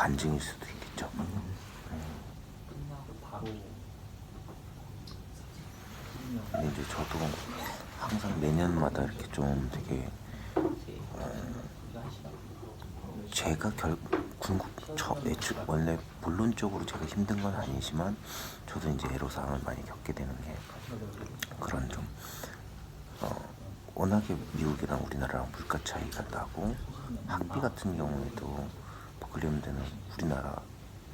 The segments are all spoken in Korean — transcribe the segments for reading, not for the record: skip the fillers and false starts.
관증일 수도 있겠죠. 근데 이제 저도 항상 매년마다 이렇게 좀 되게 제가 원래 본론적으로 제가 힘든 건 아니지만 저도 이제 애로사항을 많이 겪게 되는 게 그런 좀 워낙에 미국이랑 우리나라랑 물가 차이가 나고 학비 같은 경우에도 버클리 음대는 우리나라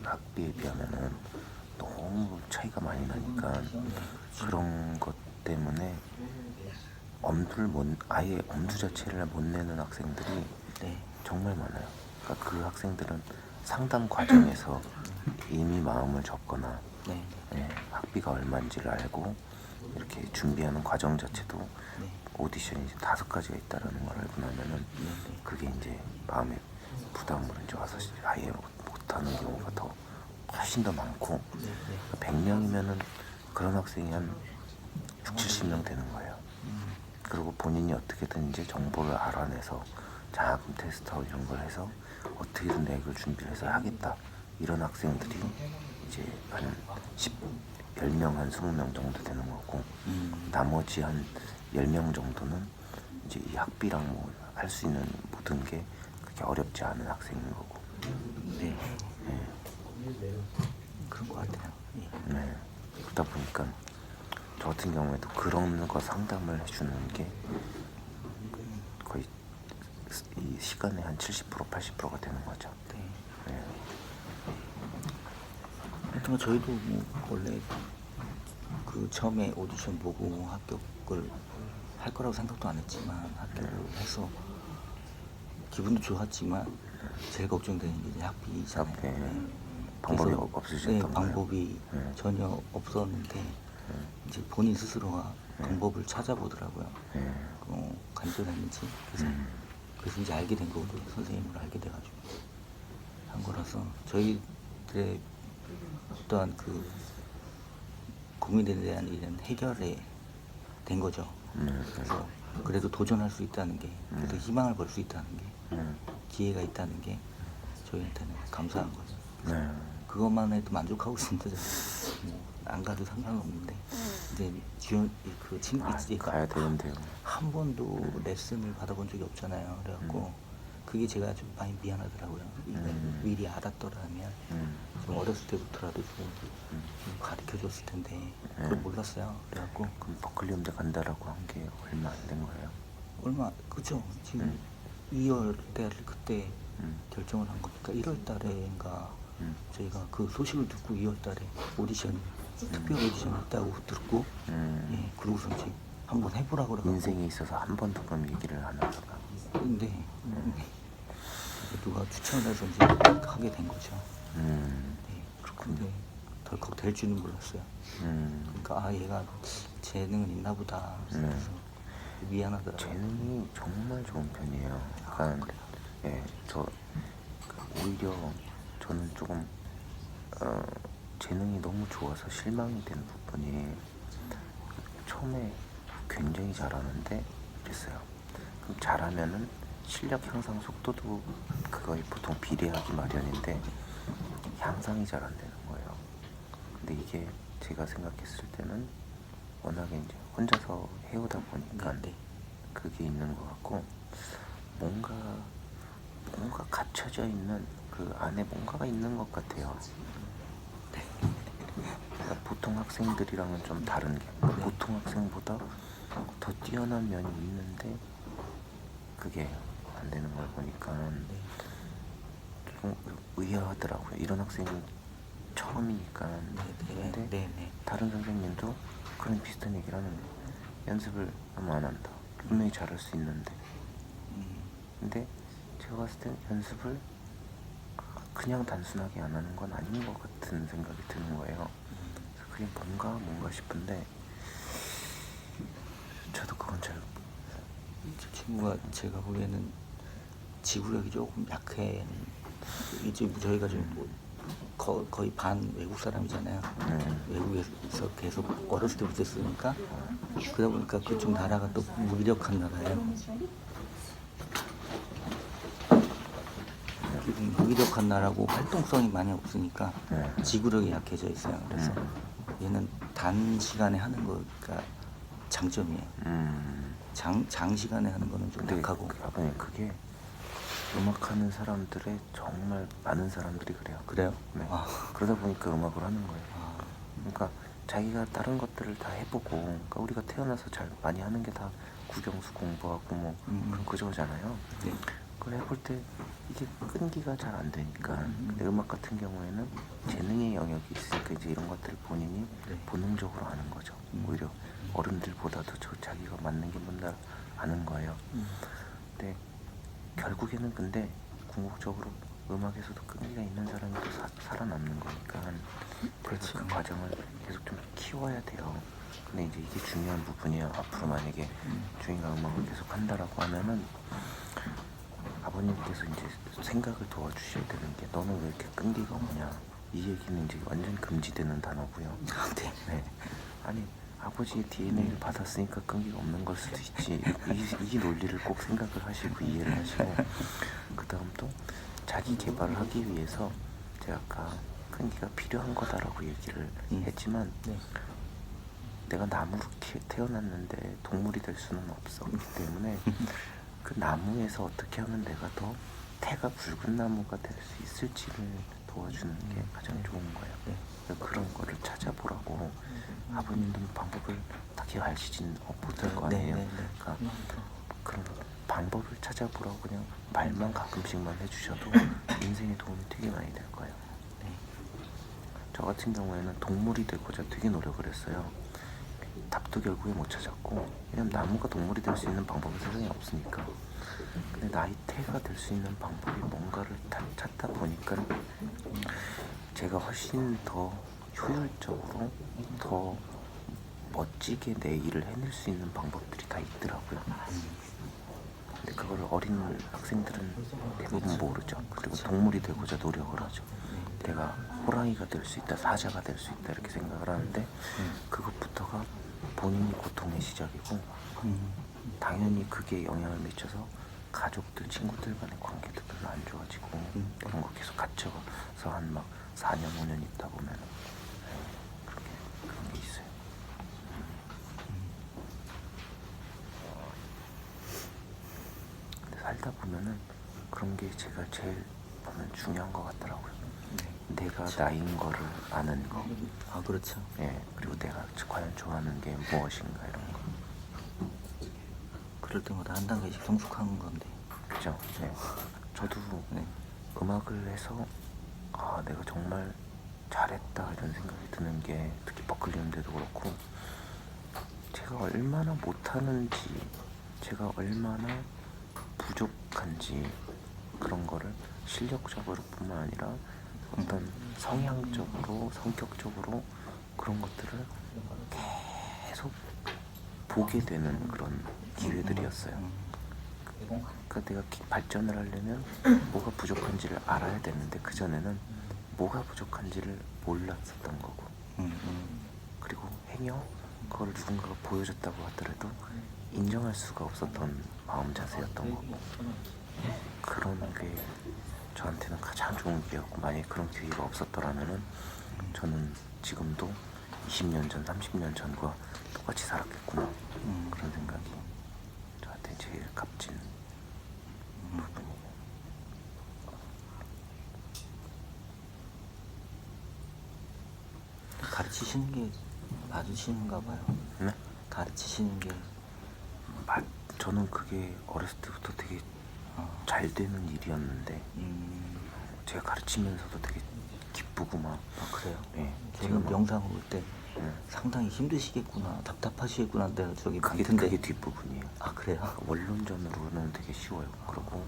학비에 비하면은 너무 차이가 많이 나니까 그런 것 때문에 아예 엄두 자체를 못 내는 학생들이 정말 많아요. 그러니까 그 학생들은 상담 과정에서 이미 마음을 접거나 학비가 얼마인지를 알고 이렇게 준비하는 과정 자체도 오디션이 이제 5가지가 있다라는 걸 알고 나면은 그게 이제 마음의 부담으로 이제 와서 아예 못하는 경우가 더 훨씬 더 많고 100명이면은 그런 학생이 한 6, 70명 되는 거예요. 그리고 본인이 어떻게든 이제 정보를 알아내서 장학금 테스트하고 이런 걸 해서 어떻게든 내가 이걸 준비를 해서 하겠다 이런 학생들이 이제 한 10명, 한 20명 정도 되는 거고 나머지 한 10명 정도는 이제 이 학비랑 뭐 할 수 있는 모든 게 그렇게 어렵지 않은 학생인 거고. 그런 것 같아요. 그러다 보니까 저 같은 경우에도 그런 거 상담을 해주는 게 거의 이 시간의 한 70%, 80%가 되는 거죠. 하여튼 저희도 뭐 원래 그 처음에 오디션 보고 합격을 할 거라고 생각도 안 했지만 합격을 해서 기분도 좋았지만 제일 걱정되는 게 이제 학비잖아요. 방법이 없으셨던 거예요? 방법이 전혀 없었는데 이제 본인 스스로가 방법을 찾아보더라고요. 간절했는지 그래서 이제 알게 된 거고 선생님을 알게 돼가지고 한 거라서 저희들의 어떠한 그 고민에 대한 이런 해결이 된 거죠. 그래서 그래도 도전할 수 있다는 게, 그래도 희망을 벌 수 있다는 게, 기회가 있다는 게 저희한테는 감사한 거죠. 그것만 해도 만족하고 있습니다. 안 가도 상관없는데 이제 그 친구 가야 되는데요. 한 번도 레슨을 받아본 적이 없잖아요. 그래갖고 그게 제가 좀 많이 미안하더라고요. 이걸 미리 알았더라면 좀 어렸을 때부터라도 좀 가르쳐줬을 텐데 그걸 몰랐어요. 그래갖고 그럼 버클리 음대 간다라고 한 게 얼마 안 된 거예요? 그죠? 지금 2월 달 그때 결정을 한 거니까 1월 달에인가 저희가 그 소식을 듣고 2월 달에 오디션 특별 오디션 있다고 듣고 그러고서 이제 한번 해보라고 그래갖고 인생에 있어서 한 번도 그럼 얘기를 안 하다가 근데 누가 추천을 해서 이제 하게 된 거죠. 근데 덜컥 될 줄은 몰랐어요. 그러니까 얘가 재능은 있나 보다. 그래서 미안하더라고요. 재능이 정말 좋은 편이에요. 약간 오히려 저는 조금 재능이 너무 좋아서 실망이 되는 부분이 처음에 굉장히 잘하는데 그랬어요. 그럼 잘하면은 실력 향상 속도도 그거에 보통 비례하기 마련인데 향상이 잘 안 되는 거예요. 근데 이게 제가 생각했을 때는 워낙에 이제 혼자서 해오다 보니까 그게 있는 것 같고 뭔가 갇혀져 있는 그 안에 뭔가가 있는 것 같아요. 그러니까 보통 학생들이랑은 좀 다른 게 보통 학생보다 더 뛰어난 면이 있는데 그게 안 되는 걸 보니까 좀 의아하더라고요. 이런 학생이 처음이니까. 근데 다른 선생님도 그런 비슷한 얘기를 하는데 연습을 너무 안 한다. 분명히 잘할 수 있는데. 근데 제가 봤을 땐 연습을 그냥 단순하게 안 하는 건 아닌 것 같은 생각이 드는 거예요. 그래서 그게 뭔가 싶은데 저도 그건 잘 저 친구가 제가 보기에는 지구력이 조금 약해. 이제 저희가 좀 거의 반 외국 사람이잖아요. 외국에서 계속 어렸을 때부터 했으니까 그러다 보니까 그쪽 나라가 또 무기력한 나라예요. 여기 무기력한 나라고 활동성이 많이 없으니까 네. 지구력이 약해져 있어요. 그래서 얘는 단시간에 하는 거가 장점이에요. 장시간에 하는 거는 좀 근데 약하고. 아버님 그게 음악하는 사람들의 정말 많은 사람들이 그래요. 그래요? 네. 아. 그러다 보니까 음악을 하는 거예요. 아. 그러니까 자기가 다른 것들을 다 해보고, 그러니까 우리가 태어나서 잘 많이 하는 게 다 국영수 공부하고 뭐 그런 그저잖아요. 네. 그걸 해볼 때 이게 끈기가 잘 안 되니까. 근데 음악 같은 경우에는 재능의 영역이 있으니까 이제 이런 것들을 본인이 네. 본능적으로 하는 거죠. 오히려 어른들보다도 자기가 맞는 게 뭔가 아는 거예요. 근데 결국에는 근데 궁극적으로 음악에서도 끈기가 있는 사람이 또 살아남는 거니까 그렇지. 그 과정을 계속 좀 키워야 돼요. 근데 이제 이게 중요한 부분이에요. 앞으로 만약에 주인가 음악을 계속 한다라고 하면은 아버님께서 이제 생각을 도와주셔야 되는 게, 너는 왜 이렇게 끈기가 없냐. 이 얘기는 이제 완전 금지되는 단어고요. 네. 네. 아니 아버지의 DNA를 받았으니까 끈기가 없는 걸 수도 있지. 이 논리를 꼭 생각을 하시고 이해를 하시고, 그 다음 또 자기 개발을 하기 위해서 제가 아까 끈기가 필요한 거다라고 얘기를 했지만 네. 내가 나무로 태어났는데 동물이 될 수는 없어. 그렇기 때문에 그 나무에서 어떻게 하면 내가 더 태가 굵은 나무가 될 수 있을지를 도와주는 게 가장 좋은 거예요. 그런 거를 찾아보라고. 아버님도 방법을 딱히 알시진 못할 거 아니에요. 그러니까 그런 방법을 찾아보라고 그냥 말만 가끔씩만 해주셔도 인생에 도움이 되게 많이 될 거예요. 저 같은 경우에는 동물이 되고자 되게 노력을 했어요. 답도 결국에 못 찾았고, 왜냐면 나무가 동물이 될 수 있는 방법은 세상에 없으니까. 근데 나의 태가 될 수 있는 방법이 뭔가를 찾다 보니까 제가 훨씬 더 효율적으로 더 멋지게 내 일을 해낼 수 있는 방법들이 다 있더라고요. 근데 그걸 어린 학생들은 대부분 모르죠. 그리고 동물이 되고자 노력을 하죠. 내가 호랑이가 될 수 있다, 사자가 될 수 있다 이렇게 생각을 하는데 그것부터가 본인이 고통의 시작이고, 당연히 그게 영향을 미쳐서 가족들, 친구들 간의 관계도 별로 안 좋아지고, 그런 거 계속 갇혀서 한 막 4년, 5년 있다 보면 그런 게 있어요. 근데 살다 보면은 그런 게 제가 제일 보면 중요한 것 같더라고요. 내가 나인 거를 아는 거. 아, 그렇죠. 예, 그리고 내가 과연 좋아하는 게 무엇인가 이런 거. 그럴 때마다 한 단계씩 성숙하는 건데. 그죠? 네. 저도 음악을 해서 아 내가 정말 잘했다 이런 생각이 드는 게, 특히 버클리 음대도 그렇고 제가 얼마나 못하는지, 제가 얼마나 부족한지, 그런 거를 실력적으로 뿐만 아니라 어떤 성향적으로, 성격적으로 그런 것들을 계속 보게 되는 그런 기회들이었어요. 그러니까 내가 발전을 하려면 뭐가 부족한지를 알아야 되는데 그전에는 뭐가 부족한지를 몰랐었던 거고, 그리고 행여 그걸 누군가가 보여줬다고 하더라도 인정할 수가 없었던 마음 자세였던 거고, 그런 게 저한테는 가장 좋은 기회였고, 만약에 그런 기회가 없었더라면은 저는 지금도 20년 전, 30년 전과 똑같이 살았겠구나. 그런 생각이 저한테 제일 값진 부분이에요. 가르치시는 게 맞으신가 봐요. 네? 가르치시는 게. 저는 그게 어렸을 때부터 되게 잘 되는 일이었는데 제가 가르치면서도 되게 기쁘고 막. 아, 그래요? 네, 저는 영상을 볼 때 상당히 힘드시겠구나, 답답하시겠구나. 내가 저기 그게 뒷부분이에요. 아, 그래요? 원론전으로는 되게 쉬워요. 그리고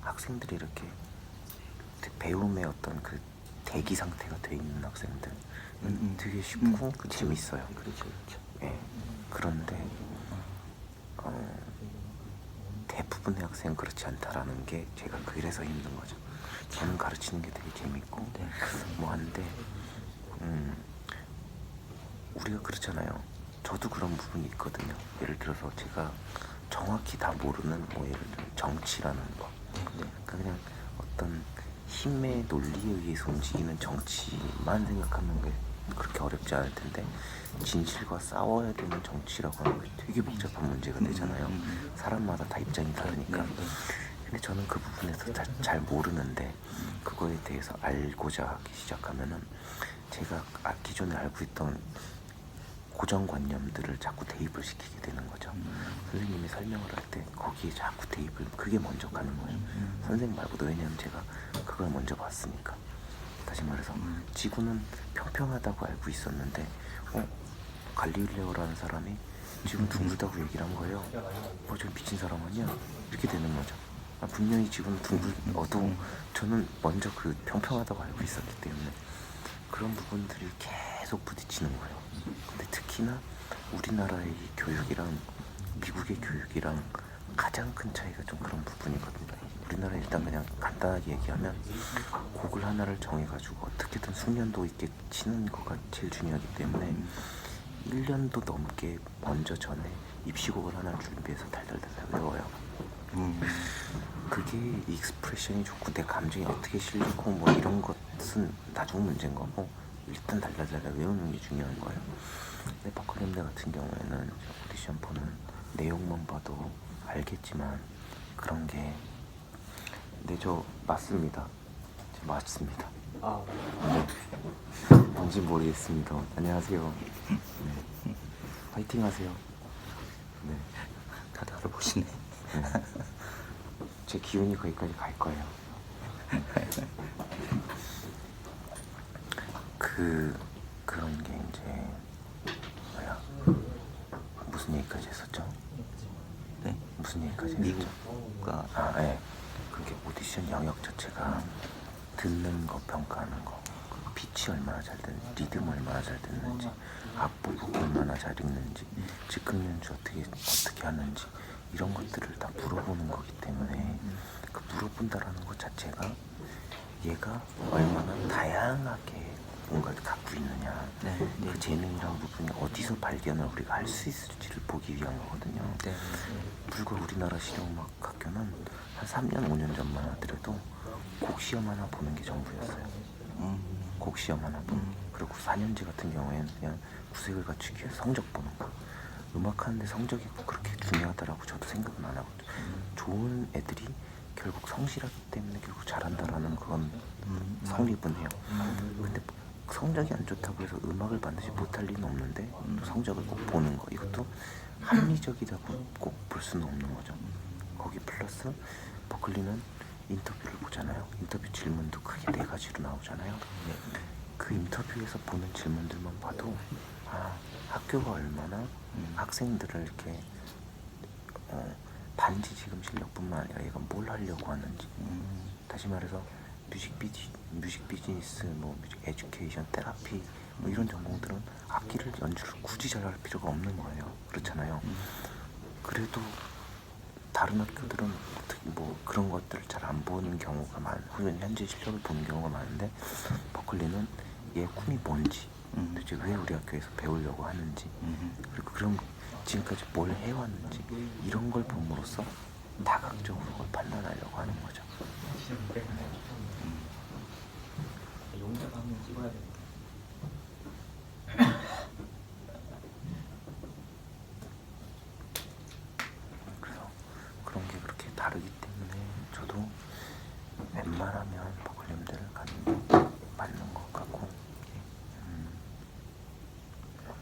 학생들이 이렇게 배움의 어떤 그 대기 상태가 돼 있는 학생들 되게 쉽고 재밌어요. 그렇죠, 그렇죠. 예. 그런데 대부분의 학생은 그렇지 않다라는 게 제가 그래서 힘든 거죠. 저는 가르치는 게 되게 재밌고 뭐 한데 우리가 그렇잖아요. 저도 그런 부분이 있거든요. 예를 들어서 제가 정확히 다 모르는 뭐 예를 들어 정치라는 거, 그러니까 그냥 어떤 힘의 논리에 의해서 움직이는 정치만 생각하면 게 그렇게 어렵지 않을 텐데 진실과 싸워야 되는 정치라고 하는 게 되게 복잡한 문제가 되잖아요. 사람마다 다 입장이 다르니까. 근데 저는 그 부분에서 잘 모르는데 그거에 대해서 알고자 하기 시작하면은 제가 기존에 알고 있던 고정관념들을 자꾸 대입을 시키게 되는 거죠. 선생님이 설명을 할 때 거기에 자꾸 대입을 그게 먼저 가는 거예요. 선생님 말고도. 왜냐면 제가 그걸 먼저 봤으니까. 다시 말해서 지구는 평평하다고 알고 있었는데 갈릴레오라는 사람이 지금 둥글다고 얘기를 한 거예요. 저 미친 사람 아니야? 이렇게 되는 거죠. 분명히 지구는 둥글어도 저는 먼저 그 평평하다고 알고 있었기 때문에 그런 부분들이 계속 부딪히는 거예요. 근데 특히나 우리나라의 교육이랑 미국의 교육이랑 가장 큰 차이가 좀 그런 부분이거든요. 우리나라는 일단 그냥 간단하게 얘기하면 곡을 하나를 정해가지고 어떻게든 숙련도 있게 치는 거가 제일 중요하기 때문에 1년도 넘게 먼저 전에 입시곡을 하나를 준비해서 달달달달 외워요. 그게 익스프레션이 좋고 내 감정이 어떻게 실리고 뭐 이런 것은 나중 문제인 거고 일단 달달달달 외우는 게 중요한 거예요. 근데 버클리움대 같은 경우에는 오디션 보는 내용만 봐도 알겠지만 그런 게 네, 저 맞습니다. 네. 뭔지 모르겠습니다. 안녕하세요. 네. 파이팅 하세요. 네. 다들 알아보시네. 네. 제 기운이 거기까지 갈 거예요. 그런 게 이제 무슨 얘기까지 했었죠? 네? 무슨 얘기까지 했었죠? 미국과 네. 그게 오디션 영역 자체가 듣는 거 평가하는 거, 피치 얼마나 잘 됐는지, 리듬 얼마나 잘 됐는지, 악보곡 얼마나 잘 읽는지, 즉흥 연주 어떻게 하는지 이런 것들을 다 물어보는 거기 때문에 그 물어본다라는 것 자체가 얘가 얼마나 다양하게 뭔가를 갖고 있느냐, 그 재능이란 부분이 어디서 발견을 우리가 할 수 있을지를 보기 위한 거거든요. 불과 우리나라 실용음악학교는 한 3년, 5년 전만 하더라도 곡 시험 하나 보는 게 전부였어요. 곡 시험 하나 보는 게. 그리고 4년제 같은 경우에는 그냥 구색을 갖추기 위해 성적 보는 거. 음악하는데 성적이 그렇게 중요하다라고 저도 생각은 안 하거든요. 좋은 애들이 결국 성실하기 때문에 결국 잘한다라는 그건 성립은 해요. 근데 성적이 안 좋다고 해서 음악을 반드시 못할 리는 없는데 또 성적을 꼭 보는 거, 이것도 합리적이라고 꼭 볼 수는 없는 거죠. 거기 플러스 버클리는 인터뷰를 보잖아요. 인터뷰 질문도 크게 4가지로 나오잖아요. 그 인터뷰에서 보는 질문들만 봐도 학교가 얼마나 학생들을 이렇게 단지 지금 실력뿐만 아니라 얘가 뭘 하려고 하는지, 다시 말해서 뮤직 비즈니스, 뭐 뮤직 에듀케이션, 테라피 뭐 이런 전공들은 악기를 연주를 굳이 잘할 필요가 없는 거예요. 그렇잖아요. 그래도 다른 학교들은 뭐 그런 것들을 잘 안 보는 경우가 현재 실력을 보는 경우가 많은데 버클리는 얘 꿈이 뭔지, 도대체 왜 우리 학교에서 배우려고 하는지, 그리고 그런 지금까지 뭘 해왔는지 이런 걸 봄으로써 다각적으로 그걸 판단하려고 하는 거죠. 용접 한번 찍어야 돼. 그래서 그런 게 그렇게 다르기 때문에 저도 웬만하면 버클리움대를 가는 게 맞는 것 같고,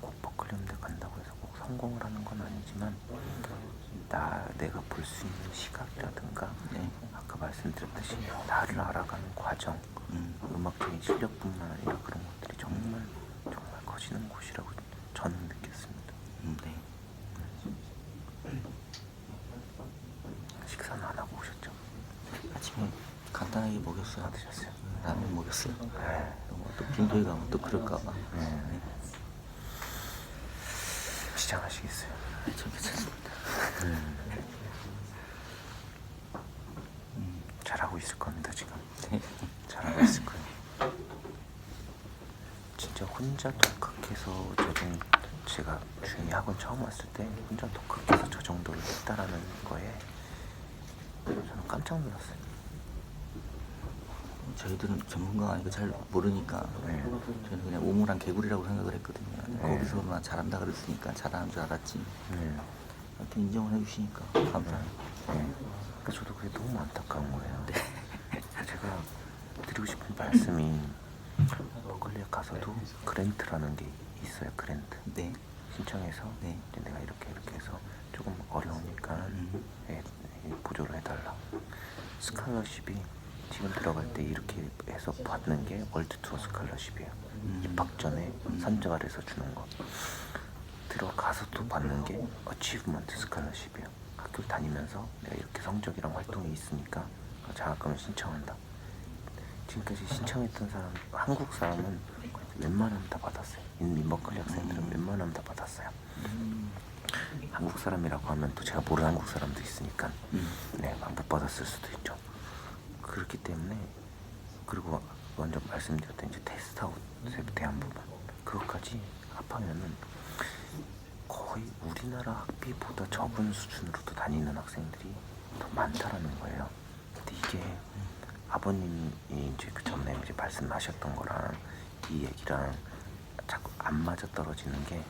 꼭 버클리움대 간다고 해서 꼭 성공을 하는 건 아니지만 내가 볼 수 있는 시각이라든가 아까 말씀드렸듯이 나를 알아가는 과정, 음악적인 실력뿐만 아니라 그런 것들이 정말 커지는 곳이라고 저는 느꼈습니다. 식사는 안 하고 오셨죠? 아침에 간단하게 먹였어요. 드셨어요? 라면 먹였어요. 또 빈도에 가면 또 그럴까봐. 시장하시겠어요? 전 괜찮습니다. 잘하고 있을 겁니다. 지금 네. 잘하고 있을 거예요. 진짜 혼자 독학해서 제가 중이 학원 처음 왔을 때 혼자 독학해서 저 정도를 했다라는 거에 저는 깜짝 놀랐어요. 저희들은 전문가가 아니고 잘 모르니까 네. 저는 그냥 우물한 개구리라고 생각을 했거든요. 거기서만 잘한다 그랬으니까 잘하는 줄 알았지. 네. 하여튼 인정을 해주시니까 감사해요. 네. 그러니까 저도 그게 너무 안타까운 거예요. 제가 드리고 싶은 말씀이 버클리에 가서도 그랜트라는 게 있어요. 그랜트. 네. 신청해서 네. 이제 내가 이렇게 해서 조금 어려우니까 예, 보조를 해달라. 스칼러십이 지금 들어갈 때 이렇게 해서 받는 게 월드 투어 스칼러십이에요. 입학 전에 선정을 해서 주는 거. 들어가서 또 받는 게 어치브먼트 스칼러십이에요. 학교를 다니면서 내가 이렇게 성적이랑 활동이 있으니까 장학금을 신청한다. 지금까지 신청했던 사람, 한국 사람은 웬만하면 다 받았어요. 버클리 학생들은 웬만하면 다 받았어요. 한국 사람이라고 하면 또 제가 모르는 한국 사람도 있으니까 네, 못 받았을 수도 있죠. 그렇기 때문에 그리고 먼저 말씀드렸던 이제 테스트아웃에 대한 부분 그것까지 합하면은 거의 우리나라 학비보다 적은 수준으로도 다니는 학생들이 더 많다라는 거예요. 근데 이게 아버님이 이제 그 전에 이제 말씀하셨던 거랑 이 얘기랑 자꾸 안 맞아 떨어지는 게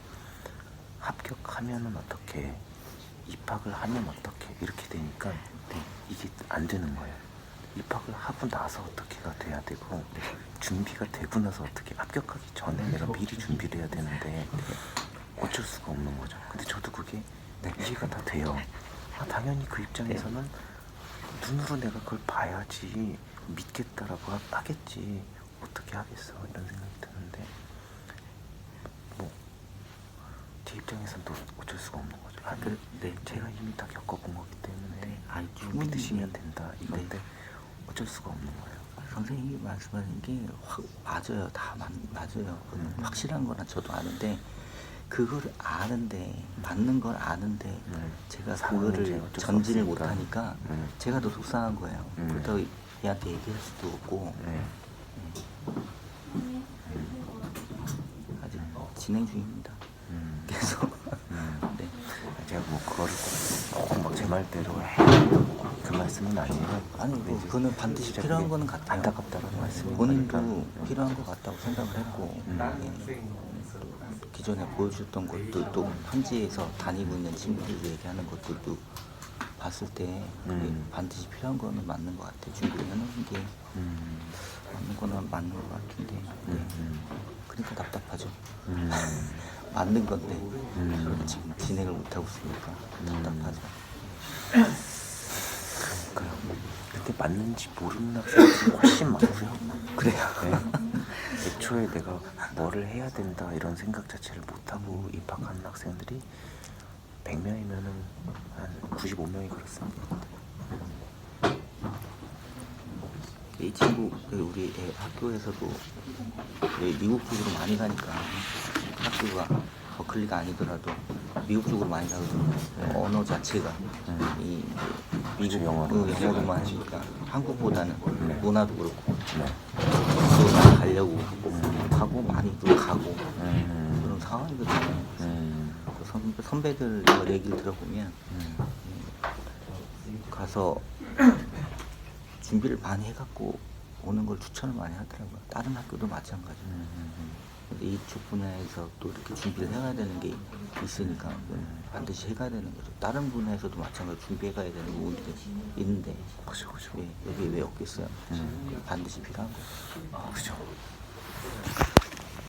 합격하면은 어떻게 입학을 하면 어떻게 이렇게 되니까 이게 안 되는 거예요. 입학을 하고 나서 어떻게가 돼야 되고 준비가 되고 나서 어떻게 합격하기 전에 내가 미리 준비를 해야 되는데 어쩔 수가 없는 거죠. 근데 저도 그게 이해가 다 돼요. 당연히 그 입장에서는 눈으로 내가 그걸 봐야지 믿겠다라고 하겠지 어떻게 하겠어 이런 생각이 드는데 뭐 제 입장에서는 또 어쩔 수가 없는 거죠. 제가 이미 다 겪어본 거기 때문에 좀 믿으시면 된다 이건데 어쩔 수가 없는 거예요. 선생님이 말씀하신 게 맞아요. 다 맞아요. 확실한 거나 저도 아는데 그거를 아는데 맞는 걸 아는데 제가 그거를 전진을 못하니까 제가 더 속상한 거예요. 그렇다고 얘한테 얘기할 수도 없고 아직 진행 중입니다. 계속 네. 제가 뭐 그거를 꼭 막 제 말대로 해 그 말씀은 아니에요. 아니 뭐 그거는 반드시 필요한 거는 같아요. 안타깝다는 말씀이 본인도 필요한 것 같다고 생각을 했고 기존에 보여줬던 것도 또 현지에서 다니고 있는 친구들 얘기하는 것들도 봤을 때 그게 반드시 필요한 거는 맞는 것 같아요. 준비를 해놓은 게 맞는 거는 맞는 것 같은데 그러니까 답답하죠. 맞는 건데 지금 진행을 못하고 있으니까 답답하죠. 그러니까요. 그게 맞는지 모르는 학생들이 훨씬 많고요. 그래요. 네. 애초에 내가 뭐를 해야 된다 이런 생각 자체를 못하고 입학하는 학생들이 100명이면은 한 95명이 그렇습니다. 이 친구 우리 애 학교에서도 미국 쪽으로 많이 가니까 학교가 버클리가 아니더라도 미국 쪽으로 많이 가거든요. 언어 자체가 이 미국 영어로만 하니까 한국보다는 문화도 그렇고 그쪽으로 많이 가려고 하고 많이 또 가고 그런 상황이거든요. 선배들 얘기를 들어보면 가서 준비를 많이 해갖고 오는 걸 추천을 많이 하더라고요. 다른 학교도 마찬가지고. 이쪽 분야에서 또 이렇게 준비를 해가야 되는 게 있으니까 반드시 해가야 되는 거죠. 다른 분야에서도 마찬가지로 준비해가야 되는 부분들이 있는데 그죠. 여기 왜 없겠어요? 반드시 필요한 거죠. 그죠.